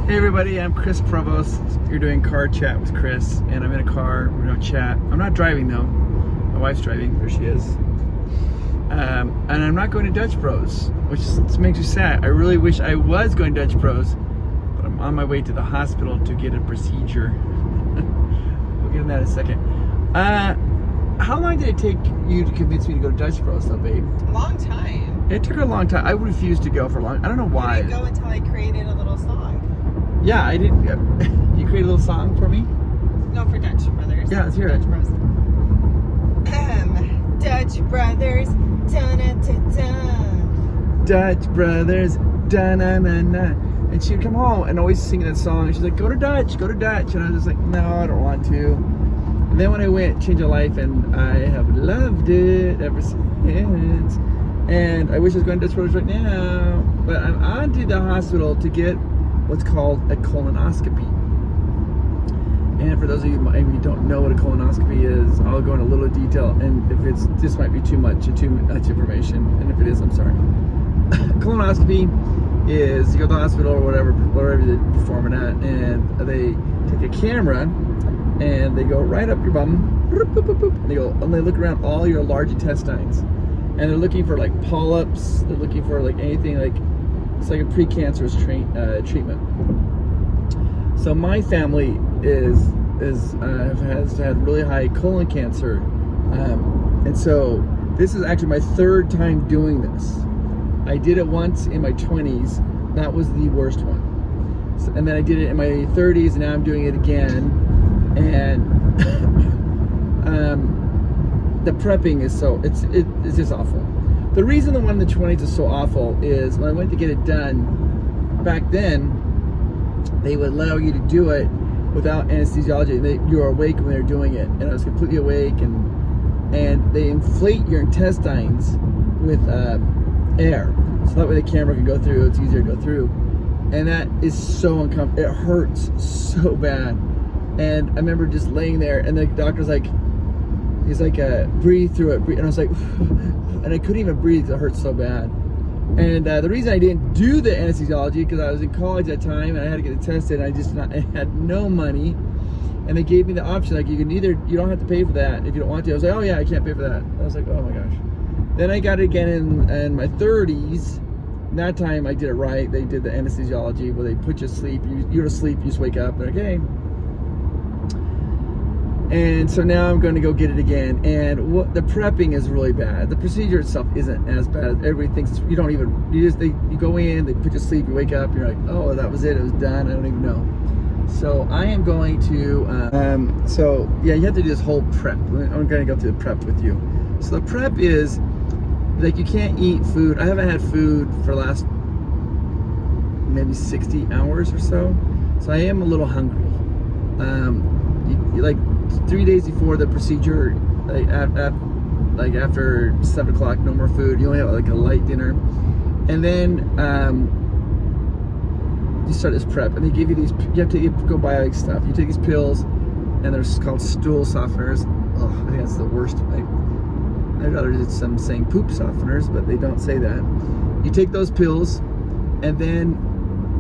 Hey everybody, I'm Chris Provost. You're doing car chat with Chris, and I'm in a car. We're gonna chat. I'm not driving though. My wife's driving. There she is. And I'm not going to Dutch Bros, which makes me sad. I really wish I was going to Dutch Bros, but I'm on my way to the hospital to get a procedure. We'll get into that in a second. How long did it take you to convince me to go to Dutch Bros though, babe? A long time. It took a long time. I refused to go for a long. I don't know why. I didn't go until I created a little song. Yeah, I didn't. You created a little song for me? No, for Dutch Brothers. Yeah, let's hear Dutch it. Bros. Dutch Brothers. Dun-dun-dun-dun. Dutch Brothers, da-na-na-na. And she'd come home and always sing that song. And she's like, go to Dutch. And I was just like, no, I don't want to. And then when I went, changed my life, and I have loved it ever since. And I wish I was going to Dutch Brothers right now. But I'm on to the hospital to get what's called a colonoscopy. And for those of you maybe don't know what a colonoscopy is, I'll go into a little detail, and if it's this might be too much information, and if it is, I'm sorry. Colonoscopy is you go to the hospital or whatever they perform it at, and they take a camera and they go right up your bum, and they look around all your large intestines, and they're looking for like polyps, they're looking for like anything like it's like a precancerous treatment. So my family has had really high colon cancer, and so this is actually my third time doing this. I did it once in my 20s. That was the worst one. So, and then I did it in my 30s, and now I'm doing it again. And the prepping is it's just awful. The reason the one in the 20s is so awful is when I went to get it done back then, they would allow you to do it without anesthesiology. You were awake when they were doing it, and I was completely awake, and they inflate your intestines with air, so that way the camera can go through. It's easier to go through, and that is so uncomfortable. It hurts so bad, and I remember just laying there, and the doctor's like, he's like, breathe through it, and I was like, and I couldn't even breathe because it hurt so bad. And the reason I didn't do the anesthesiology because I was in college at the time and I had to get it tested, and I had no money, and they gave me the option like you don't have to pay for that if you don't want to. I was like, oh yeah, I can't pay for that. I was like, oh my gosh. Then I got it again in my 30s. And that time I did it right. They did the anesthesiology where they put you to sleep. You're asleep, you just wake up. They're like, hey. And so now I'm going to go get it again. And the prepping is really bad. The procedure itself isn't as bad as everybody thinks. You go in, they put you to sleep, you wake up, you're like, oh, that was it was done. I don't even know. So I am going to, you have to do this whole prep. I'm going to go through the prep with you. So the prep is, like, you can't eat food. I haven't had food for the last maybe 60 hours or so. So I am a little hungry. Like 3 days before the procedure, like after 7 o'clock, no more food. You only have like a light dinner, and then you start this prep, and they give you these. You have to go buy like stuff. You take these pills, and they're called stool softeners. Oh, I think that's the worst. I'd rather just some saying poop softeners, but they don't say that. You take those pills, and then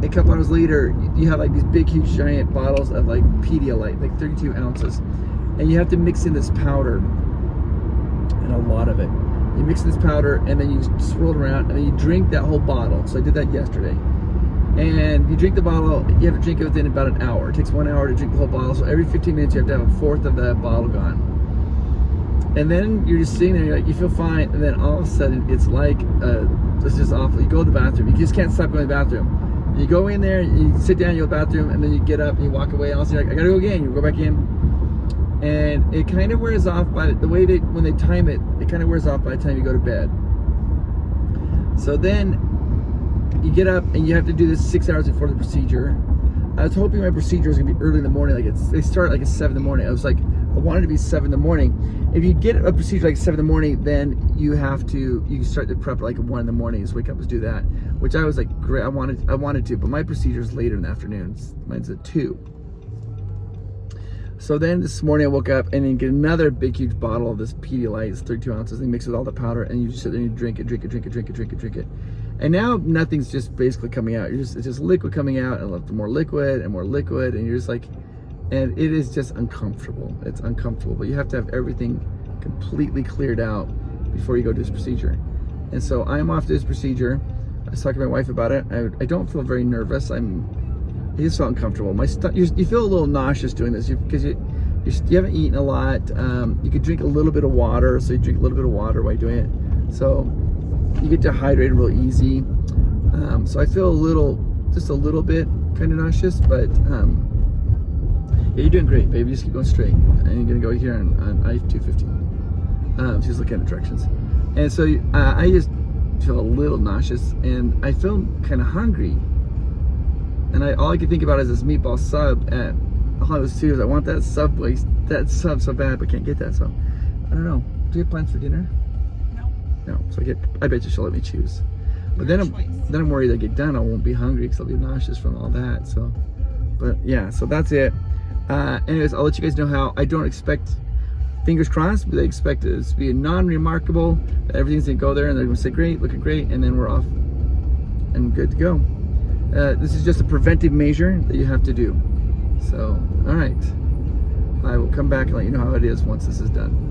a couple hours later, you have like these big, huge, giant bottles of like Pedialyte, like 32 ounces. And you have to mix in this powder, and a lot of it. You mix this powder, and then you swirl it around, and then you drink that whole bottle. So I did that yesterday. And you drink the bottle, you have to drink it within about an hour. It takes 1 hour to drink the whole bottle. So every 15 minutes, you have to have a fourth of that bottle gone. And then you're just sitting there, you're like, you feel fine, and then all of a sudden, it's like, it's just awful. You go to the bathroom, you just can't stop going to the bathroom. You go in there, you sit down, you go to the bathroom, and then you get up and you walk away. And you're like, I gotta go again. You go back in, and it kind of wears off by the way when they time it. It kind of wears off by the time you go to bed. So then you get up and you have to do this 6 hours before the procedure. I was hoping my procedure was gonna be early in the morning. They start like at 7 in the morning. I was like, I wanted it to be 7 in the morning. If you get a procedure like 7 in the morning, then you start the prep like at 1 in the morning. Just wake up and do that, which I was like, great. I wanted to, but my procedure is later in the afternoon. Mine's at 2. So then this morning I woke up and then get another big, huge bottle of this Pedialyte. It's 32 ounces. And you mix it with all the powder, and you just sit there and you drink it. And now nothing's just basically coming out. It's just liquid coming out, and more liquid and more liquid, and you're just like, and it is just uncomfortable. It's uncomfortable, but you have to have everything completely cleared out before you go to this procedure. And so I'm off to this procedure. I was talking to my wife about it. I don't feel very nervous. I just feel uncomfortable. My you feel a little nauseous doing this because you haven't eaten a lot. You could drink a little bit of water, so you drink a little bit of water while you're doing it. So you get dehydrated real easy. So I feel just a little bit kind of nauseous, but yeah, you're doing great, baby. Just keep going straight. And you're gonna go here on I-250. She's looking at the directions. And so I just feel a little nauseous, and I feel kind of hungry. And all I can think about is this meatball sub at Hollywood Studios. I want that sub so bad, but can't get that. So I don't know. Do you have plans for dinner? No. So I bet you she'll let me choose. But then I'm worried I get done, I won't be hungry because I'll be nauseous from all that. So, but yeah, so that's it. Anyways, I'll let you guys know how I don't expect, fingers crossed, but I expect it to be a non-remarkable, that everything's gonna go there and they're gonna say great, looking great, and then we're off and good to go. This is just a preventive measure that you have to do. So, all right. I will come back and let you know how it is once this is done.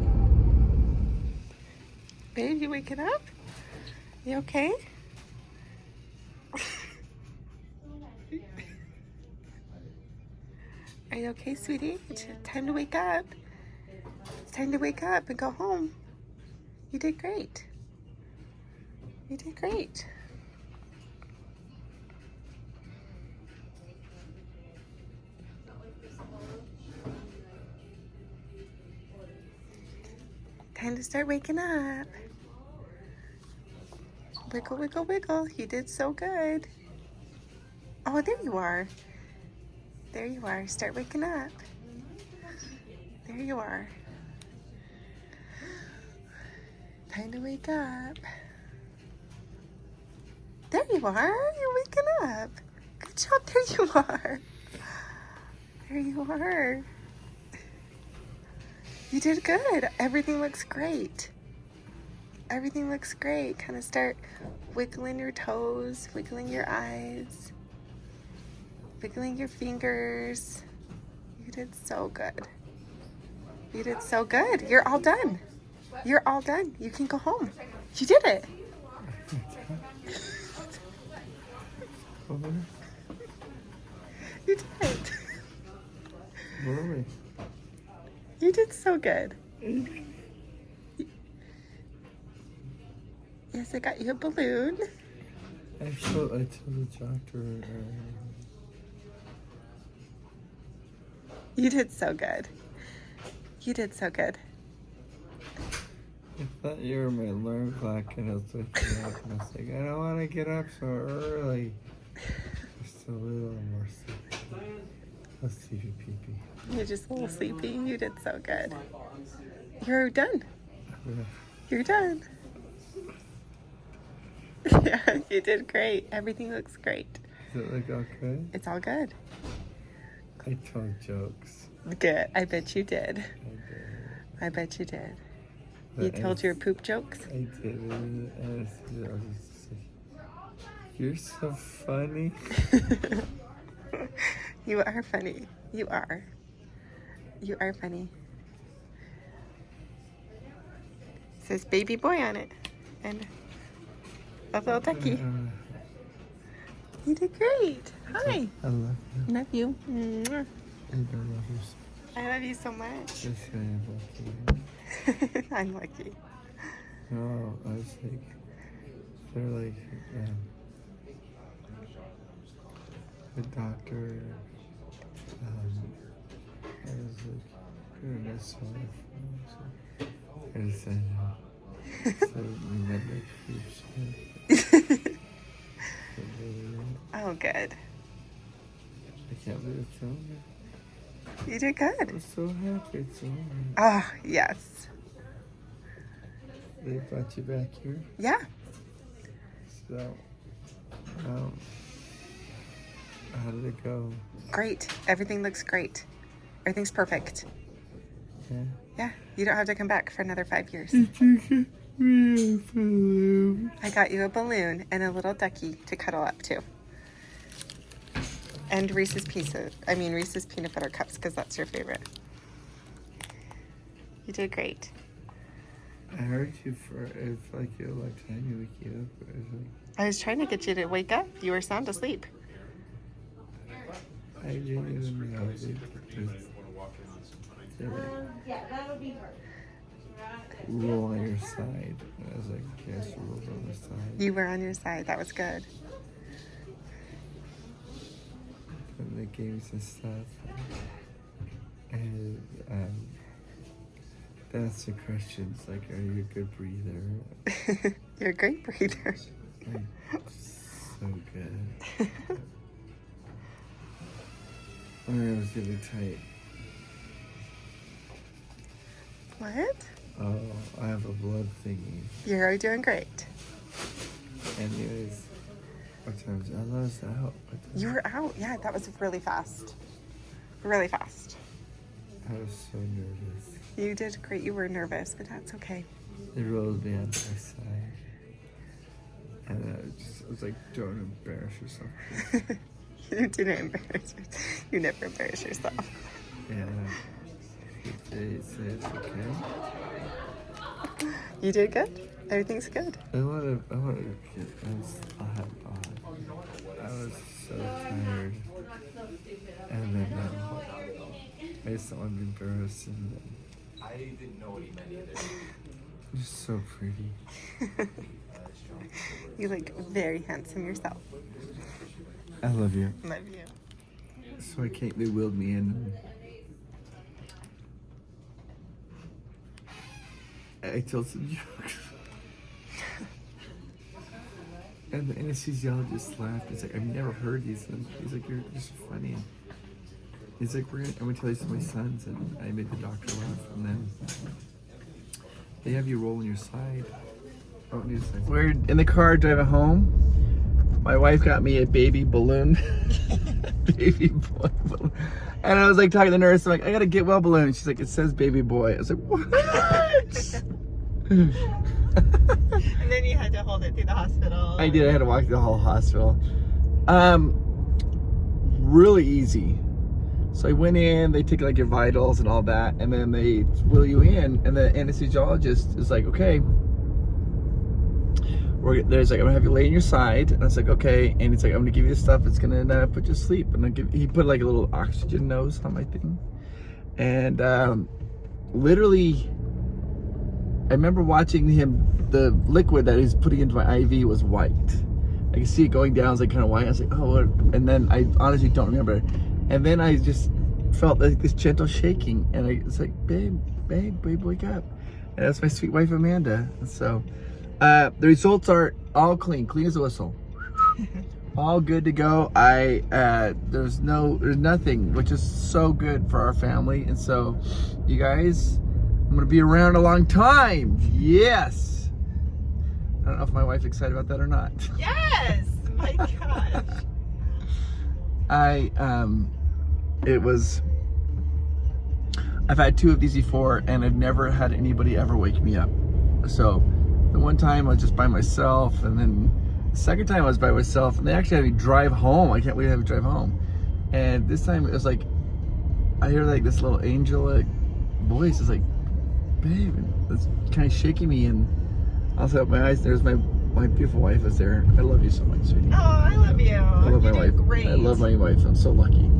Babe, you waking up? You okay? Are you okay, sweetie? It's time to wake up. It's time to wake up and go home. You did great. You did great. Time to start waking up. Wiggle, wiggle, wiggle. You did so good. Oh, there you are. There you are. Start waking up. There you are. Time to wake up. There you are. You're waking up. Good job. There you are. There you are. You did good. Everything looks great. Everything looks great. Kind of start wiggling your toes, wiggling your eyes, wiggling your fingers. You did so good. You did so good. You're all done. You're all done. You can go home. You did it. You did it. Where are we? You did so good. Yes, I got you a balloon. I told the doctor. You did so good. You did so good. I thought you were my alarm clock, and I was waking up, and I was like, I don't want to get up so early. Just a little more sleepy. Let's see you pee-pee. You're just a little sleepy. You did so good. You're done. Yeah. You're done. Yeah, you did great. Everything looks great. Does it look okay? It's all good. I told jokes. Good. I bet you did. I did. I bet you did. But You told your poop jokes? I did. I was just like, you're so funny. You are funny. You are. You are funny. It says baby boy on it. And a little ducky. You did great. Hi. I love you. Love you. Mwah. I don't love you. I love you so much. Just say I'm lucky. I'm lucky. No, I was like, they're like, the doctor, I was like, you're a sorry for me. I just said, so we never appreciate. Oh, good. I can't believe it's over. You did good. I'm so happy it's over. Oh, yes. They brought you back here? Yeah. So, how did it go? Great. Everything looks great. Everything's perfect. Yeah. Yeah. You don't have to come back for another 5 years. I got you a balloon and a little ducky to cuddle up to. And Reese's peanut butter cups, because that's your favorite. You did great. I heard you for like a long time you wake you up. I was trying to get you to wake up. You were sound asleep. I didn't even know. Yeah, that'll be her. Roll on your side. I was like, yes, roll on the side. You were on your side. That was good. And they gave me some stuff. And they asked the questions like, are you a good breather? You're a great breather. Like, so good. I was getting tight. What? Oh, I have a blood thingy. You're doing great. Anyways, what time is it? I was out. You were out. Yeah, that was really fast. Really fast. I was so nervous. You did great. You were nervous, but that's okay. They rolled me on my side. And I was like, don't embarrass yourself. You didn't embarrass yourself. You never embarrass yourself. Yeah. They said it's okay. You did good. Everything's good. I wanted to get, I was so tired. And then I just don't want to be embarrassed. And then I didn't know what he meant either. you're so pretty. You look very handsome yourself. I love you. Love you. So they wheeled me in. I told some jokes. And the anesthesiologist laughed. He's like, I've never heard these. And he's like, you're just funny. He's like, I'm gonna tell these to my sons. And I made the doctor laugh. And then they have you roll on your side. Oh, need a side. We're in the car driving home. My wife got me a baby balloon. Baby boy balloon. And I was like talking to the nurse. I'm like, I got a get well balloon. She's like, it says baby boy. I was like, what? And then you had to hold it through the hospital. I did. I had to walk through the whole hospital. Really easy. So I went in. They take like your vitals and all that, and then they wheel you in. And the anesthesiologist is like, okay. There's like, I'm gonna have you lay on your side. And I was like, okay. And he's like, I'm gonna give you this stuff. It's gonna put you to sleep. And he put like a little oxygen nose on my thing. And literally, I remember watching him. The liquid that he's putting into my IV was white. I could see it going down. It was like kind of white. I was like, oh, what? And then I honestly don't remember. And then I just felt like this gentle shaking, and I was like, babe, wake up. And that's my sweet wife Amanda. So the results are all clean as a whistle. All good to go. There's nothing, which is so good for our family. And so, you guys, I'm gonna be around a long time. Yes. I don't know if my wife's excited about that or not. Yes! My gosh. I've had 2 of these before, and I've never had anybody ever wake me up. So the one time I was just by myself, and then the second time I was by myself, and they actually had me drive home. I can't wait to have me drive home. And this time it was like, I hear like this little angel like voice. It's like, babe, and it's kind of shaking me, and also my eyes. There's my beautiful wife is there. I love you so much, sweetie. Oh, I love you. I love my wife. Great. I love my wife. I'm so lucky,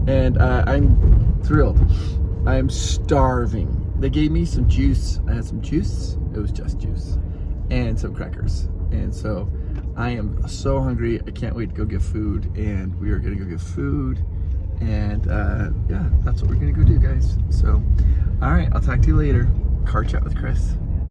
and I'm thrilled. I'm starving. They gave me some juice. I had some juice. It was just juice, and some crackers. And so I am so hungry. I can't wait to go get food, and we are gonna go get food. And yeah, that's what we're gonna go do, guys. So, all right, I'll talk to you later. Car chat with Chris.